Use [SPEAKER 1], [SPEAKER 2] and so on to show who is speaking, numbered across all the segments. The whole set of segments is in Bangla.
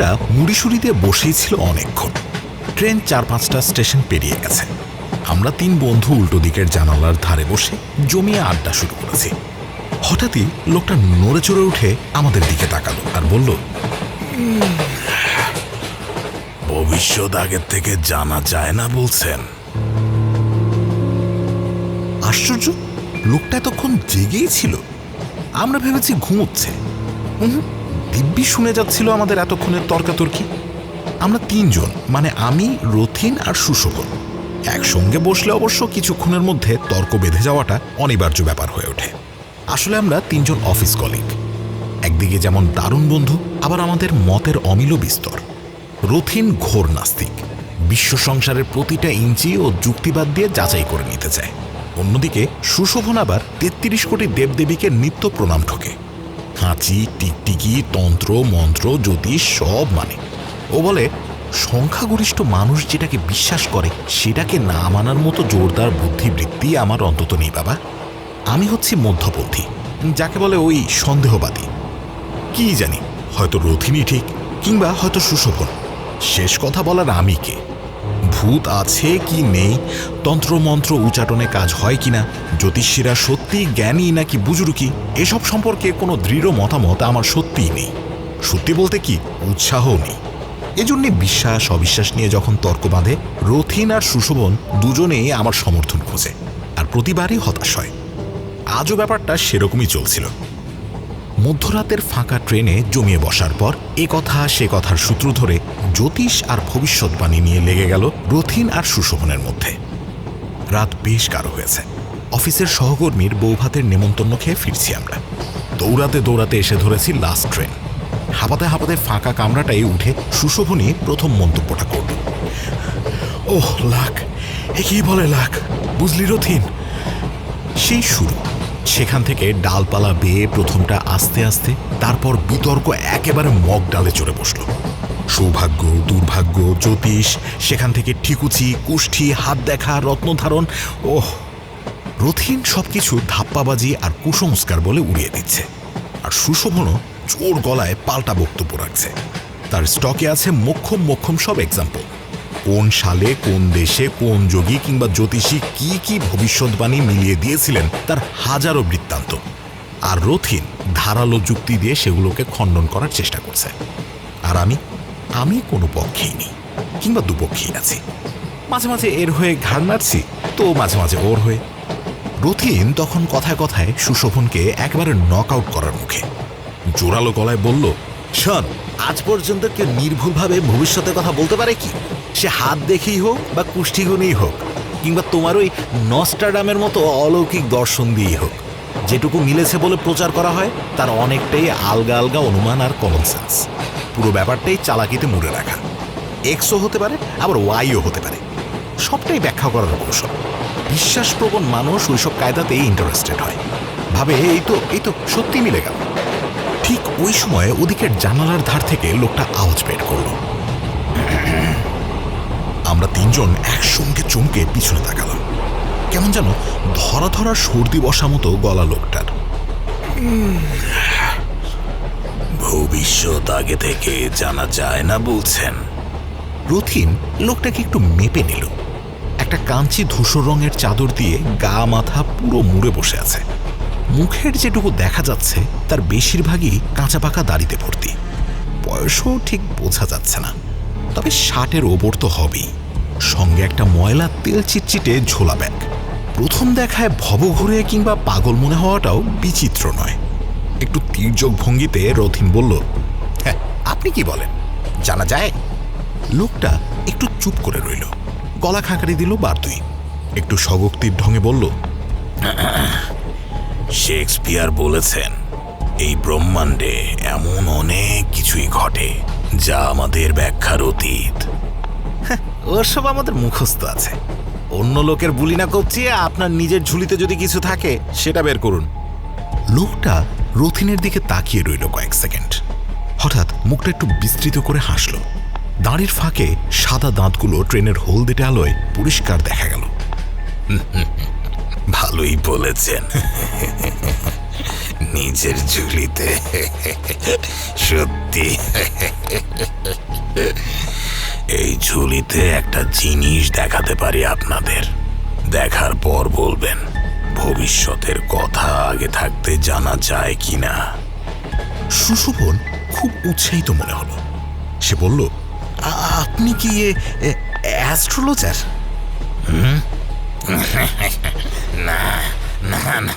[SPEAKER 1] লোকটা মুড়িসুড়ি দিয়ে বসেই ছিল অনেকক্ষণ। ট্রেন 4-5টা স্টেশন পেরিয়ে গেছে। আমরা 3 বন্ধু উল্টো দিকের জানালার ধারে বসে জমিয়ে আড্ডা শুরু করেছি। হঠাৎই লোকটা নড়ে চড়ে উঠে আমাদের দিকে তাকালো আর বলল, ভবিষ্যৎ আগের থেকে জানা যায় না বলছেন? আশ্চর্য, লোকটা এতক্ষণ জেগেই ছিল। আমরা ভেবেছি ঘুমোচ্ছে। দিব্যি শুনে যাচ্ছিল আমাদের এতক্ষণের তর্কাতর্কি। আমরা 3 জন, মানে আমি, রথিন আর সুশোভন, একসঙ্গে বসলে অবশ্য কিছুক্ষণের মধ্যে তর্ক বেঁধে যাওয়াটা অনিবার্য ব্যাপার হয়ে ওঠে। আসলে আমরা 3 জন অফিস কলিগ। একদিকে যেমন দারুণ বন্ধু, আবার আমাদের মতের অমিল বিস্তর। রথিন ঘোর নাস্তিক, বিশ্ব সংসারের প্রতিটা ইঞ্চি ও যুক্তিবাদ দিয়ে যাচাই করে নিতে চায়। অন্যদিকে সুশোভন আবার 33 কোটি দেবদেবীকে নিত্য প্রণাম ঠকে। হাঁচি, টিকটিকি, তন্ত্র, মন্ত্র, জ্যোতিষ সব মানে। ও বলে, সংখ্যাগরিষ্ঠ মানুষ যেটাকে বিশ্বাস করে সেটাকে না মানার মতো জোরদার বুদ্ধিবৃত্তি আমার অন্তত নেই বাবা। আমি হচ্ছি মধ্যপন্থী, যাকে বলে ওই সন্দেহবাদী। কি জানি, হয়তো রথিনই ঠিক, কিংবা হয়তো সুশোভন। শেষ কথা বলার আমি কে? ভূত আছে কি নেই, তন্ত্রমন্ত্র উচ্চাটনে কাজ হয় কিনা, জ্যোতিষীরা সত্যি জ্ঞানী নাকি বুজুর্গি, এসব সম্পর্কে কোনো দৃঢ় মতামত আমার সত্যিই নেই। সত্যি বলতে কি, উৎসাহও নেই। এজন্যে বিশ্বাস অবিশ্বাস নিয়ে যখন তর্ক বাঁধে, রথিন আর সুশোভন দুজনেই আমার সমর্থন খোঁজে, আর প্রতিবারই হতাশ হয়। আজও ব্যাপারটা সেরকমই চলছিল। মধ্যরাতের ফাঁকা ট্রেনে জমিয়ে বসার পর এ কথা সে কথার সূত্র ধরে জ্যোতিষ আর ভবিষ্যৎবাণী নিয়ে লেগে গেল রথিন আর সুশোভনের মধ্যে। রাত বেশ গাঢ় হয়েছে। অফিসের সহকর্মীর বৌভাতের নেমন্তন্ন খেয়ে ফিরছি আমরা। দৌড়াতে দৌড়াতে এসে ধরেছি লাস্ট ট্রেন। হাঁপাতে হাঁপাতে ফাঁকা কামরাটাই উঠে সুশোভনই প্রথম মন্তব্যটা করল। ওহ লাখ, এ কি বলে লাখ, বুঝলি রথিন? সেই শুরু। সেখান থেকে ডালপালা বেয়ে প্রথমটা আস্তে আস্তে, তারপর বিতর্ক একেবারে মগ ডালে চড়ে বসল। সৌভাগ্য, দুর্ভাগ্য, জ্যোতিষ, সেখান থেকে ঠিকুচি, কুষ্ঠি, হাত দেখা, রত্নধারণ। ওহ, রথিন সবকিছু ধাপ্পাবাজি আর কুসংস্কার বলে উড়িয়ে দিচ্ছে, আর সুশোভনও জোর গলায় পাল্টা বক্তব্য রাখছে। তার স্টকে আছে মোক্ষম মোক্ষম সব এক্সাম্পল। কোন সালে, কোন দেশে, কোন যোগী কিংবা জ্যোতিষী কি কি ভবিষ্যৎবাণী মিলিয়ে দিয়েছিলেন তার হাজারো বৃত্তান্ত। আর রথিন ধারালো যুক্তি দিয়ে সেগুলোকে খণ্ডন করার চেষ্টা করছে। আর আমি কোনো পক্ষেই নেই, কিংবা দুপক্ষেই আছি। মাঝে মাঝে এর হয়ে ঘাড় নাড়ছি, তো মাঝে মাঝে ওর হয়ে। রথিন তখন কথায় কথায় সুশোভনকে একেবারে নক আউট করার মুখে। জোরালো গলায় বলল, শোন, আজ পর্যন্ত কেউ নির্ভুলভাবে ভবিষ্যতের কথা বলতে পারে কি? সে হাত দেখেই হোক বা কুষ্ঠিগুণেই হোক, কিংবা তোমার ওই নস্ট্রাডামের মতো অলৌকিক দর্শন দিয়েই হোক, যেটুকু মিলেছে বলে প্রচার করা হয় তার অনেকটাই আলগা আলগা অনুমান আর কমন সেন্স। পুরো ব্যাপারটাই চালাকিতে মুড়ে রাখা। এক্সও হতে পারে, আবার ওয়াইও হতে পারে। সবটাই ব্যাখ্যা করার কৌশল। বিশ্বাসপ্রবণ মানুষ ওইসব কায়দাতেই ইন্টারেস্টেড হয়, ভাবে এই তো সত্যি মিলে গেল। ঠিক ওই সময় ওদিকের জানালার ধার থেকে লোকটা আওয়াজ বের করল। আমরা 3 জন একসঙ্গে চমকে পিছনে তাকালাম। কেমন যেন ধরা ধরা সর্দি বসা মতো গলা লোকটার। ভবিষ্যৎ আগে থেকে জানা যায় না বলছেন? রথিন লোকটাকে একটু মেপে নিল। একটা কাঞ্চি ধূসর রঙের চাদর দিয়ে গা মাথা পুরো মুড়ে বসে আছে। মুখের যেটুকু দেখা যাচ্ছে তার বেশিরভাগই কাঁচা পাকা দাড়িতে ভর্তি। বয়সও ঠিক বোঝা যাচ্ছে না, তবে 60-এর ওপর তো হবেই। সঙ্গে একটা ময়লা তেল চিটচিটে ঝোলা ব্যাগ। প্রথম দেখায় ভবঘুরে কিংবা পাগল মনে হওয়াটাও বিচিত্র নয়। একটু তির্যক ভঙ্গিতে রথিন বলল, হ্যাঁ, আপনি কি বলেন, জানা যায়? লোকটা একটু চুপ করে রইল, গলা খাঁকারি দিল বার দুই। একটু স্বগক্তির ঢঙে বলল, শেক্সপিয়ার বলেছেন, এই ব্রহ্মাণ্ডে এমন অনেক কিছুই ঘটে যা আমাদের ব্যাখ্যার অতীত। ওর সব আমাদের মুখস্থ আছে। অন্য লোকের বুলি না কপচিয়ে আপনার নিজের ঝুলিতে যদি কিছু থাকে সেটা বের করুন। লোকটা রথিনের দিকে তাকিয়ে রইল কয়েক সেকেন্ড। হঠাৎ মুখটা একটু বিস্তৃত করে হাসল। দাঁড়ির ফাঁকে সাদা দাঁতগুলো ট্রেনের হলদেটে আলোয় পরিষ্কার দেখা গেল। ভালোই বলেছেন, নিজের ঝুলিতে সত্যি। আগামীতে একটা জিনিস দেখাতে পারি আপনাদের, দেখার পর বলবেন ভবিষ্যতের কথা আগে থাকতে জানা যায় কিনা। সুশোভন খুব উৎসাহিত মনে হলো। সে বলল, আপনি কি অ্যাস্ট্রোলজার? না না না,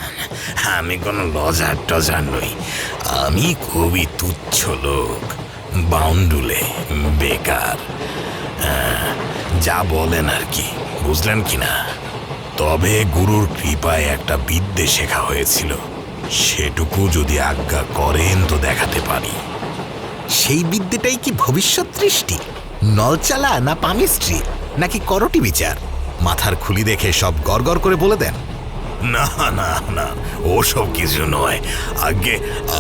[SPEAKER 1] আমি কোনো লজার টজার নই। আমি খুবই তুচ্ছ লোক, বাউন্ডুলে, বেকার, যা বলেন আর কি, বুঝলেন কিনা। তবে গুরুর কৃপায় একটা বিদ্যে শেখা হয়েছিল, সেটুকু যদি আজ্ঞা করেন তো দেখাতে পারি। সেই বিদ্যেটাই কি ভবিষ্যৎ দৃষ্টি, নলচালা না পামিস্ট্রি, নাকি করটি বিচার? মাথার খুলি দেখে সব গড়গড় করে বলে দেন? না না না, ওসব কিছু নয়। আগে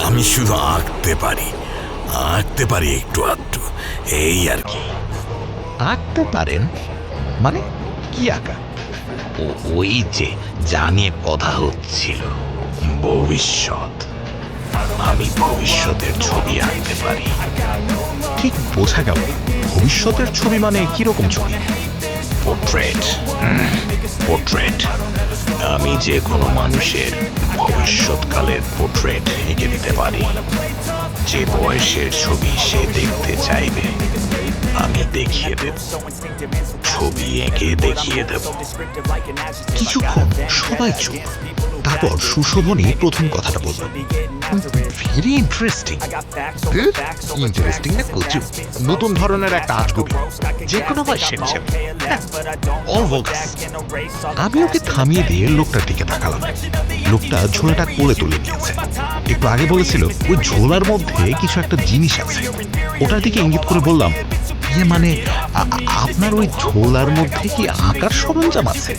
[SPEAKER 1] আমি শুধু আঁকতে পারি একটু আধটু, এই আর কি। আঁকতে পারেন মানে? কি আঁকা? ওই যে যা নিয়ে কথা হচ্ছিল, ভবিষ্যৎ। আমি ভবিষ্যতের ছবি আঁকতে পারি। ঠিক বোঝা গেল। ভবিষ্যতের ছবি মানে কিরকম ছবি? পোর্ট্রেট। আমি যে কোনো মানুষের ভবিষ্যৎকালের পোর্ট্রেট এঁকে দিতে পারি। যে বয়সের ছবি সে দেখতে চাইবে আমি দেখিয়ে দেব, ছবি এঁকে দেখিয়ে দেব। কিছুক্ষণ সবাই চুপ। তারপর সুশোভনী প্রথম কথাটা বলল, ভেরি ইন্টারেস্টিং। ইন্টারেস্টিং না কচু, নতুন ধরনের একটা আজগুবি, যে কোনো বয়সের ছবি। আমি ওকে থামিয়ে দিয়ে লোকটার দিকে তাকালাম। লোকটা ঝোলাটা কোলে তুলে নিয়েছে। একটু আগে বলেছিল ওই ঝোলার মধ্যে কিছু একটা জিনিস আছে। ওটার দিকে ইঙ্গিত করে বললাম, মানে আপনার ওই ঝোলার মধ্যে কি আঁকার সরঞ্জাম আছে?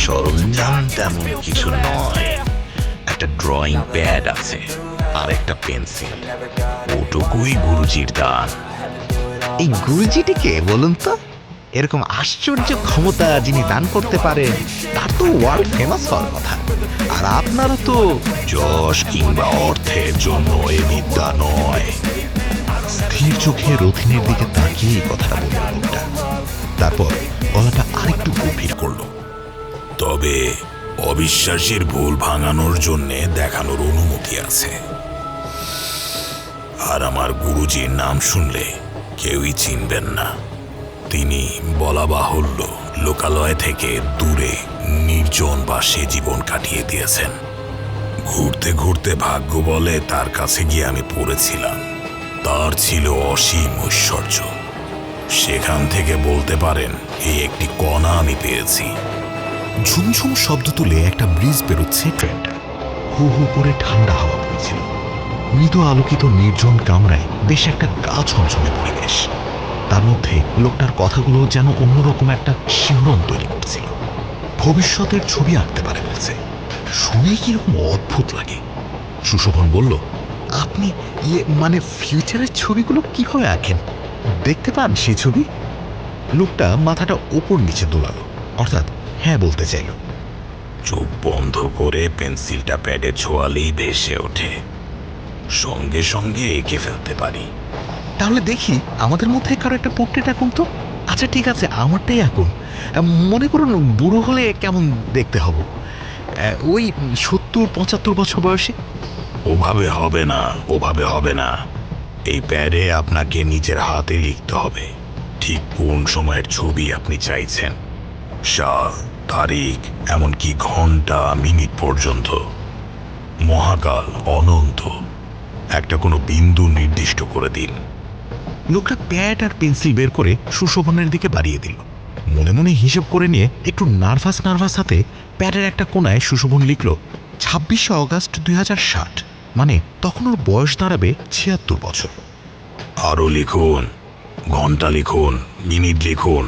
[SPEAKER 1] সরঞ্জাম তেমন কিছু নয়, একটা ড্রয়িং প্যাড আছে আর একটা পেন্সিল, ওটুকুই গুরুজির দান। এই গুরুজিটিকে বলুন তো, এরকম আশ্চর্য ক্ষমতা যিনি দান করতে পারেন তার তো ওয়ার্ল্ড ফেমাস হওয়ার কথা। আর আপনারও তো যশ কিংবা অর্থের জন্য এ বিদ্যা নয়। স্থির চোখে রথিনের দিকে তাকিয়ে কথাটা বলল লোকটা। তারপর গলাটা আরেকটু গভীর করলো, তবে অবিশ্বাসের ভুল ভাঙানোর জন্যে দেখানোর অনুমতি আছে। আর আমার গুরুজির নাম শুনলে কেউই চিনবেন না। তিনি বলা বাহুল্য লোকালয় থেকে দূরে নির্জন বাসে জীবন কাটিয়ে দিয়েছেন। ঘুরতে ঘুরতে ভাগ্য বলে তার কাছে গিয়ে আমি পড়েছিলাম। তার ছিল অসীম ঐশ্বর্য। সেখান থেকে বলতে পারেন এই একটি কণা আমি পেয়েছি। ঝুমঝুম শব্দ তুলে একটা ব্রিজ পেরোচ্ছে ট্রেনটা। হু হু করে ঠান্ডা হাওয়া বইছিল। মৃদু আলোকিত নির্জন কামরায় বেশ একটা গা ছমছমে পরিবেশ। তার মধ্যে লোকটার কথাগুলো যেন অন্যরকম একটা শিহরণ তৈরি করছিল। ভবিষ্যতের ছবি আঁকতে পারে বলছে, শুনে কিরকম অদ্ভুত লাগে। সুশোভন বলল, আপনি মানে ফিউচারের ছবিগুলো কিভাবে আঁকেন? দেখতে পান সেই ছবি? লোকটা মাথাটা ওপর নিচে দোলালো, অর্থাৎ হ্যাঁ বলতে চাইল। চোখ বন্ধ করে পেন্সিলটা প্যাডে ছোঁয়ালেই ভেসে ওঠে, সঙ্গে সঙ্গে এঁকে ফেলতে পারি। তাহলে দেখি আমাদের মধ্যে কারো একটা পোর্ট্রেট আঁকুন তো। আচ্ছা ঠিক আছে, আমারটাই আঁকুন। মনে করুন বুড়ো হলে কেমন দেখতে হব, ওই 70-75 বছর বয়সে। ওভাবে হবে না। এই প্যাডে আপনাকে নিজের হাতে লিখতে হবে ঠিক কোন সময়ের ছবি আপনি চাইছেন, সাল, তারিখ, এমনকি ঘন্টা, মিনিট পর্যন্ত। মহাকাল, অনন্ত, একটা কোনো বিন্দু নির্দিষ্ট করে দিন। লোকটা প্যাড আর পেন্সিল বের করে সুশোভনের দিকে বাড়িয়ে দিল। মনে মনে হিসেব করে নিয়ে একটু নার্ভাস হাতে প্যাডের একটা কোনায় সুশোভন লিখল 26শে অগাস্ট 2060। মানে তখন ওর বয়স দাঁড়াবে 76 বছর। আরো লিখুন, ঘন্টা লিখুন, মিনিট লিখুন।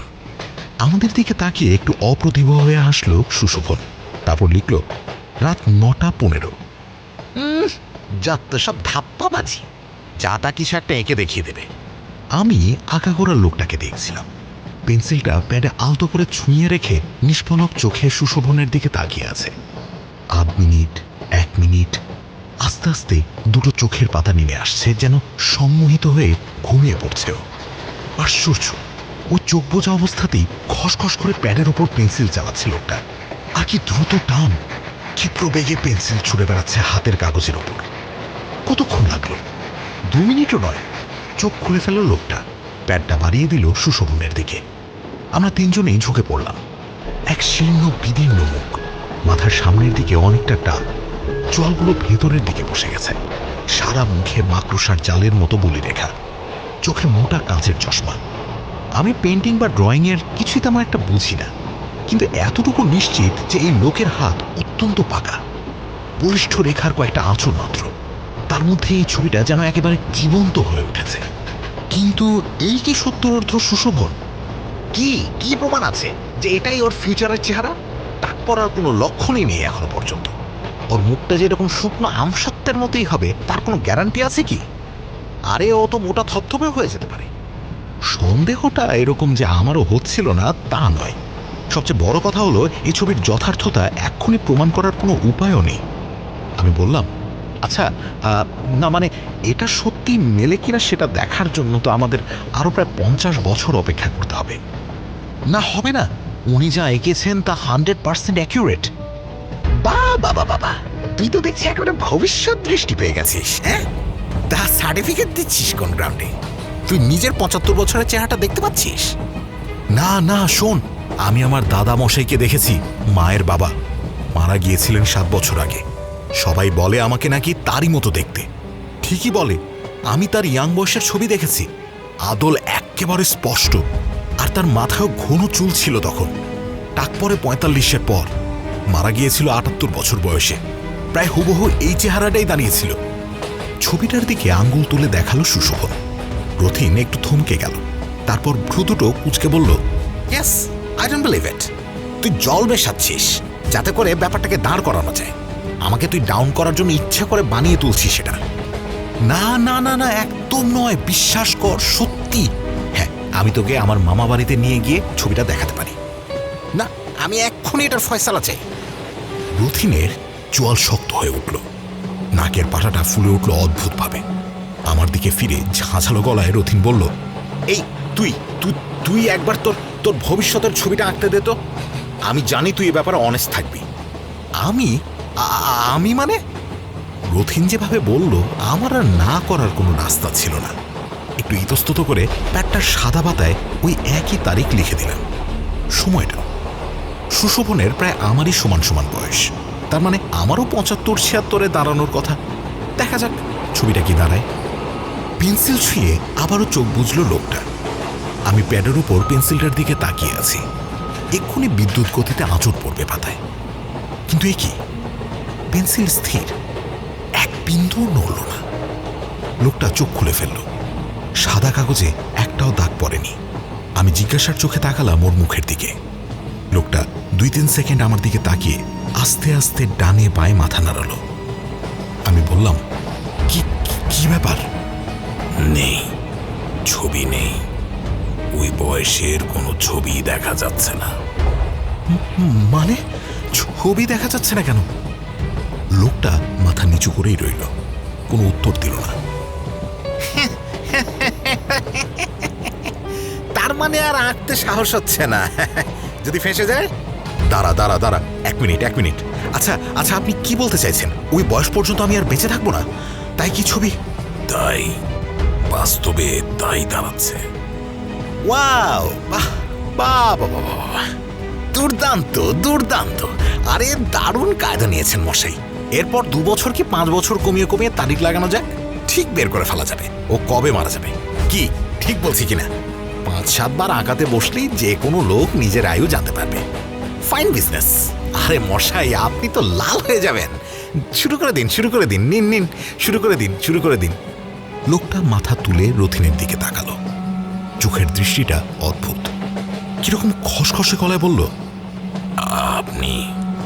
[SPEAKER 1] আমাদের দিকে তাকিয়ে একটু অপ্রতিভ হয়ে হাসলো সুশোভন। তারপর লিখল রাত 9:15। যত সব ধাপ্পাবাজি, যা তা কিছু একটা এঁকে দেখিয়ে দেবে। আমি আঁকাগোড়া লোকটাকে দেখছিলাম। পেন্সিলটা প্যাডে আলতো করে ছুঁয়ে রেখে নিষ্পলক চোখে সুশোভনের দিকে তাকিয়ে আছে। আধ মিনিট, 1 মিনিট, আস্তে আস্তে দুটো চোখের পাতা নেমে আসছে, যেন সম্মোহিত হয়ে ঘুমিয়ে পড়ছেও। আশ্চর্য, ও চোখ বোঝা অবস্থাতেই খসখস করে প্যাডের ওপর পেন্সিল চালাচ্ছে লোকটা। আর কি দ্রুত টান! ক্ষিপ্র বেগে পেন্সিল ছুড়ে বেড়াচ্ছে হাতের কাগজের ওপর। কতক্ষণ লাগলো? 2 মিনিটও নয়। চোখ খুলে ফেলল লোকটা, প্যাডটা বাড়িয়ে দিল সুশোভনের দিকে। আমরা তিনজনেই ঝুঁকে পড়লাম। এক শীর্ণ বিদীর্ণ মুখ, মাথার সামনের দিকে অনেকটা টান, চোয়ালগুলো ভেতরের দিকে বসে গেছে, সারা মুখে মাকড়সার জালের মতো বলি রেখা, চোখে মোটা কাঁচের চশমা। আমি পেন্টিং বা ড্রয়িং এর কিছুই তেমন একটা বুঝি না, কিন্তু এতটুকু নিশ্চিত যে এই লোকের হাত অত্যন্ত পাকা, বলিষ্ঠ রেখার কয়েকটা আঁচড় মাত্র। তার মধ্যে এই ছবিটা যেন একেবারে জীবন্ত হয়ে উঠেছে। কিন্তু এই কি সত্য সুশোভন? কি কি প্রমাণ আছে যে এটাই ওর ফিউচারের চেহারা? টাক পড়ার কোনো লক্ষণই নেই এখনো পর্যন্ত। ওর মুখটা যেরকম শুকনো আমসত্ত্বের মতোই হবে তার কোনো গ্যারান্টি আছে কি? আরে ও তো মোটা থপথপে হয়ে যেতে পারে। সন্দেহটা এরকম যে আমারও হচ্ছিল না তা নয়, সবচেয়ে বড় কথা হলো এই ছবির যথার্থতা এক্ষুনি প্রমাণ করার কোনো উপায়ও নেই। আমি বললাম, আচ্ছা, না মানে এটা সত্যি মেলে কিনা সেটা দেখার জন্য তো আমাদের আরো প্রায় 50 বছর অপেক্ষা করতে হবে। না, হবে না, উনি যা এঁকেছেন তা 100% অ্যাকিউরেট। বাবা বাবা, তুই তো দেখছি একেবারে ভবিষ্যৎ দৃষ্টি পেয়ে গেছিস। হ্যাঁ, তা সার্টিফিকেট দিচ্ছিস কোন গ্রাউন্ডে? তুই নিজের 75 বছরের চেহারাটা দেখতে পাচ্ছিস? না না, শোন, আমি আমার দাদা মশাইকে দেখেছি, মায়ের বাবা, মারা গিয়েছিলেন 7 বছর আগে। সবাই বলে আমাকে নাকি তারই মতো দেখতে। ঠিকই বলে, আমি তার ইয়াং বয়সের ছবি দেখেছি, আদল একেবারে স্পষ্ট, আর তার মাথায়ও ঘন চুল ছিল তখন। টাক পরে 45-এর পর, মারা গিয়েছিল 78 বছর বয়সে। প্রায় হুবহু এই চেহারাটাই দাঁড়িয়েছিল। ছবিটার দিকে আঙ্গুল তুলে দেখালো সুশোভন। রথিন একটু থমকে গেল, তারপর ভ্রু দুটো কুঁচকে বলল, yes, I don't believe it. তুই জল মেশাচ্ছিস যাতে করে ব্যাপারটাকে দাঁড় করানো যায়। আমাকে তুই ডাউন করার জন্য ইচ্ছা করে বানিয়ে তুলছিস সেটা। না না না না, একদম নয়, বিশ্বাস কর, সত্যি। হ্যাঁ, আমি তোকে আমার মামা বাড়িতে নিয়ে গিয়ে ছবিটা দেখাতে পারি। না, আমি এক্ষুনি এটার ফয়সালা চাই। রথিনের চোয়াল শক্ত হয়ে উঠল, নাকের পাটাটা ফুলে উঠল অদ্ভুতভাবে। আমার দিকে ফিরে ঝাঁঝালো গলায় রথিন বলল, এই তুই তুই তুই একবার তোর তোর ভবিষ্যতের ছবিটা আঁকতে দে তো। আমি জানি তুই এ ব্যাপারে অনেস্ট থাকবি। আমি আমি মানে? রথিন যেভাবে বলল, আমার আর না করার কোনো রাস্তা ছিল না। একটু ইতস্তত করে প্যাডটার সাদা পাতায় ওই একই তারিখ লিখে দিলাম। সময়টা সুশোভনের প্রায় আমারই সমান সমান বয়স, তার মানে আমারও 75-76-এ দাঁড়ানোর কথা। দেখা যাক ছবিটা কি দাঁড়ায়। পেন্সিল ছুঁয়ে আবারও চোখ বুঝল লোকটা। আমি প্যাডের উপর পেন্সিলটার দিকে তাকিয়ে আছি। এক্ষুনি বিদ্যুৎ গতিতে আঁচড় পড়বে পাতায়, কিন্তু এ কি? পেন্সিল স্থির, এক বিন্দু নড়ল না। লোকটা চোখ খুলে ফেলল, সাদা কাগজে একটাও দাগ পড়েনি। আমি জিজ্ঞাসার চোখে তাকালাম ওর মুখের দিকে। লোকটা 2-3 সেকেন্ড আমার দিকে তাকিয়ে আস্তে আস্তে ডানে বাঁয়ে মাথা নাড়াল। আমি বললাম, কি কি ব্যাপার? নেই, ছবি নেই, ওই বয়সের কোনো ছবি দেখা যাচ্ছে না। মানে ছবি দেখা যাচ্ছে না কেন? লোকটা মাথা নিচু করেই রইল, কোনো উত্তর দিল না। তার মানে আর আঁকতে সাহস হচ্ছে না, যদি ফেঁসে যায়। দাঁড়া দাঁড়া দাঁড়া, এক মিনিট। আচ্ছা আচ্ছা, আপনি কি বলতে চাইছেন? ওই বয়স পর্যন্ত আমি আর বেঁচে থাকবো না, তাই কি ছবি? তাই, বাস্তবে তাই দাঁড়াচ্ছে। ওয়াও, বাহ বাহ বাহ বাহ, দুর্দান্ত দুর্দান্ত। আরে দারুণ কায়দা নিয়েছেন মশাই। এরপর 2 বছর কি 5 বছর কমিয়ে কমিয়ে তারিখ লাগানো যাক, ঠিক বের করে ফেলা যাবে ও কবে মারা যাবে। কি ঠিক বলছি কিনা? 5-7 বার আঁকাতে বসলেই যে কোনো লোক নিজের আয়ু জানতে পারবে। Fine business. আরে মশাই, আপনি তো লাল হয়ে যাবেন। শুরু করে দিন, নিন, শুরু করে দিন। লোকটা মাথা তুলে রথিনের দিকে তাকালো। চোখের দৃষ্টিটা অদ্ভুত, কিরকম খসখসে গলায় বলল,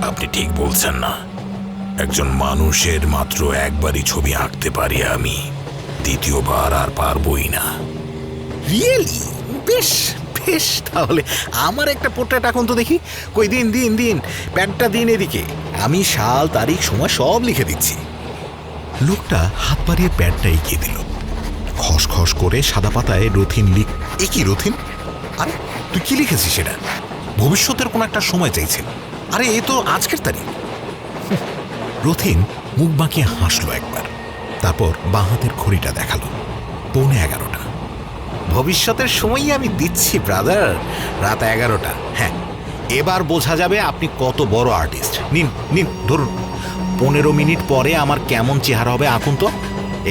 [SPEAKER 1] আপনি ঠিক বলছেন না। একজন মানুষের মাত্র একবারই ছবি আঁকতে পারি আমি, দ্বিতীয়বার আর পারবই না। রিয়েলি? বেশ বেশ, তাহলে আমার একটা পোর্ট্রেট আঁকুন তো দেখি। কই, দিন, প্যাডটা দিন এদিকে, আমি সাল তারিখ সময় সব লিখে দিচ্ছি। লোকটা হাত বাড়িয়ে প্যাডটা এগিয়ে দিল। খসখস করে সাদা পাতায় রথিন এ কি রথিন? আরে তুই কি লিখেছিস সেটা? ভবিষ্যতের কোন একটা সময় চাইছে। আরে এ তো আজকের তারিখ। রথিন মুখ বাঁকিয়ে হাসলো একবার, তারপর বাঁ হাতের ঘড়িটা দেখালো। 11:15। ভবিষ্যতের সময়ই আমি দিচ্ছি ব্রাদার, রাত 11টা। হ্যাঁ, এবার বোঝা যাবে আপনি কত বড় আর্টিস্ট। নিন নিন ধরুন। 15 মিনিট পরে আমার কেমন চেহারা হবে আঁকুন তো।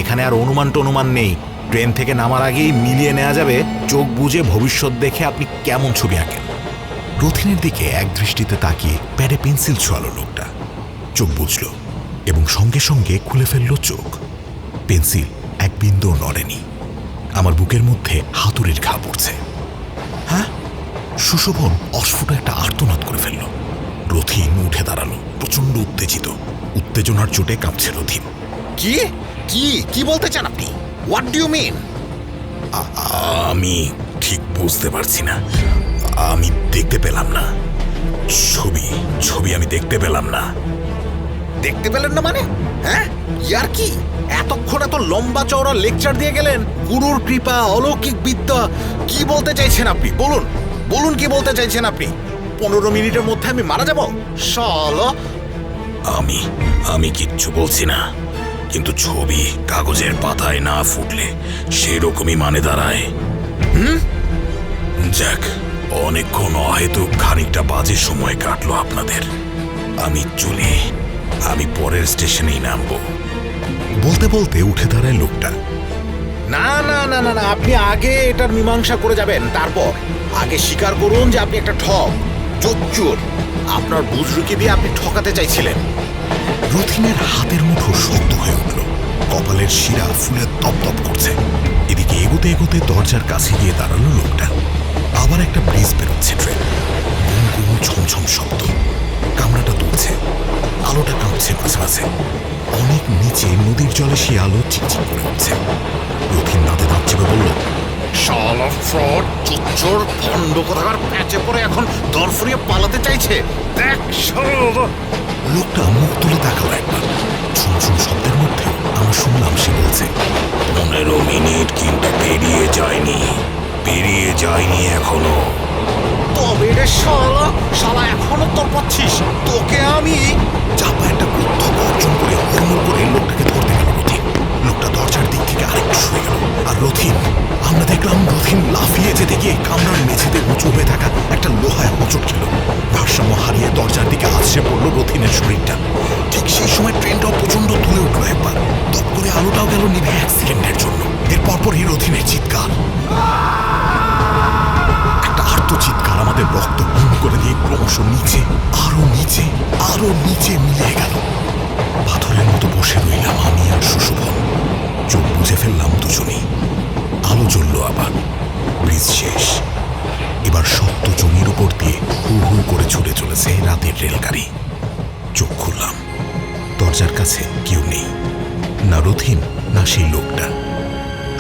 [SPEAKER 1] এখানে আর অনুমান টনুমান নেই। ট্রেন থেকে নামার আগেই মিলিয়ে নেওয়া যাবে চোখ বুজে ভবিষ্যৎ দেখে আপনি কেমন ছবি আঁকেন। রথিনের দিকে এক দৃষ্টিতে তাকিয়ে প্যাডে পেন্সিল ছোঁয়ালো লোকটা। চোখ বুঝল এবং সঙ্গে সঙ্গে খুলে ফেলল চোখ। পেন্সিল এক বিন্দু নড়েনি। আমার বুকের মধ্যে হাতুড়ির ঘা পড়ছে। হ্যাঁ, সুশোভন অস্ফুট একটা আর্তনাদ করে ফেলল। রথিন উঠে দাঁড়ালো, প্রচন্ড উত্তেজিত। উত্তেজনার চোটে কাঁপছে রথিন। কি কি কি বলতে চান আপনি? What do you mean? আমি ঠিক বুঝতে পারছি না। আমি দেখতে পেলাম না। ছবি আমি দেখতে পেলাম না। দেখতে পেলেন না মানে? হ্যাঁ, ইয়ার কি? এতক্ষণ এত লম্বা চওড়া লেকচার দিয়ে গেলেন, গুরুর কৃপা, অলৌকিক বিদ্যা। কি বলতে চাইছেন আপনি? বলুন বলুন, কি বলতে চাইছেন আপনি? 15 মিনিটের মধ্যে আমি মারা যাব? শালা! আমি কিচ্ছু বলছি না, কিন্তু ছবি কাগজের পাতায় না ফুটলে সেরকমই মানে দাঁড়ায়। যাক, অনেকক্ষণ অহেতুক খানিকটা বাজে সময় কাটলো আপনাদের। আমি চলি, আমি পরের স্টেশনেই নামবো। বলতে বলতে উঠে দাঁড়ায় লোকটা। না না না না না, আপনি আগে এটার মীমাংসা করে যাবেন। তারপর আগে স্বীকার করুন যে আপনি একটা ঠক, চোর। আপনার বুজরুকি দিয়ে আপনি ঠকাতে চাইছিলেন। রথিনের হাতের মুঠো শক্ত হয়ে উঠল, কপালের শিরা ফুলে দপদপ করছে। এদিকে এগোতে এগোতে দরজার কাছে গিয়ে দাঁড়ালো লোকটা। আবার একটা ব্রিজ বেরোচ্ছে ট্রেন। গুম গুম ছমছম শব্দ, কামরাটা দুলছে, আলোটা কাঁপছে মাঝে মাঝে। অনেক নিচে নদীর জলে সে আলো চিকচিক করে উঠছে। রথিন দাঁতে দাঁত চেপে বলল, শালা ফ্রড, চোর, ভণ্ড কোথাকার প্যাচে পড়ে এখন দরফরিয়ে পালাতে চাইছে। দেখ শালা! লোকটা মুখ তুলে তাকালো একবার। ছুমছুম শব্দের মধ্যে আমরা শুনলাম সে বলছে, 15 মিনিট কিন্তু পেরিয়ে যায়নি এখনো। তবে রে শালা এখনো তোর পাচ্ছিস? তোকে আমি চাপা একটা ক্রুদ্ধ অর্জন করে হুড়মুড় করে লোকটাকে ধরতে গেল রথিন। লোকটা দরজার দিক থেকে আরেকটু সরে গেল, আর আমরা দেখলাম রথিন লাফিয়ে যেতে গিয়ে কামরার মেঝেতে উঁচু হয়ে থাকা একটা লোহায় হোঁচট খেল। ভারসাম্য হারিয়ে দরজার দিকে আছড়ে পড়ল রথিনের শরীরটা। ঠিক সেই সময় ট্রেনটাও প্রচন্ড তুলে উঠল একবার। দপ করে আলোটাও গেল নিভে 1 সেকেন্ডের জন্য। এর পরপরই রথিনের চিৎকার, একটা আর্তচিৎকার আমাদের রক্ত হিম করে দিয়ে ক্রমশ নিচে, আরো নিচে মিলিয়ে গেল। পাথরের মতো বসে রইলাম আমি আর সুশোভন। চোখ বুঝে ফেললাম দুজনেই। আলো জ্বলল আবার। ব্রিজ শেষ। এবার শক্ত জমির উপর দিয়ে হু হু করে ছুটে চলেছে রাতের রেলগাড়ি। চোখ খুললাম, দরজার কাছে কেউ নেই, না রথিন না সেই লোকটা।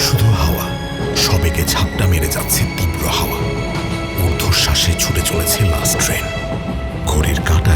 [SPEAKER 1] শুধু হাওয়া, সবেগে ঝাপটা মেরে যাচ্ছে তীব্র হাওয়া। ঊর্ধ্বশ্বাসে ছুটে চলেছে লাস্ট ট্রেন। ঘড়ির কাঁটা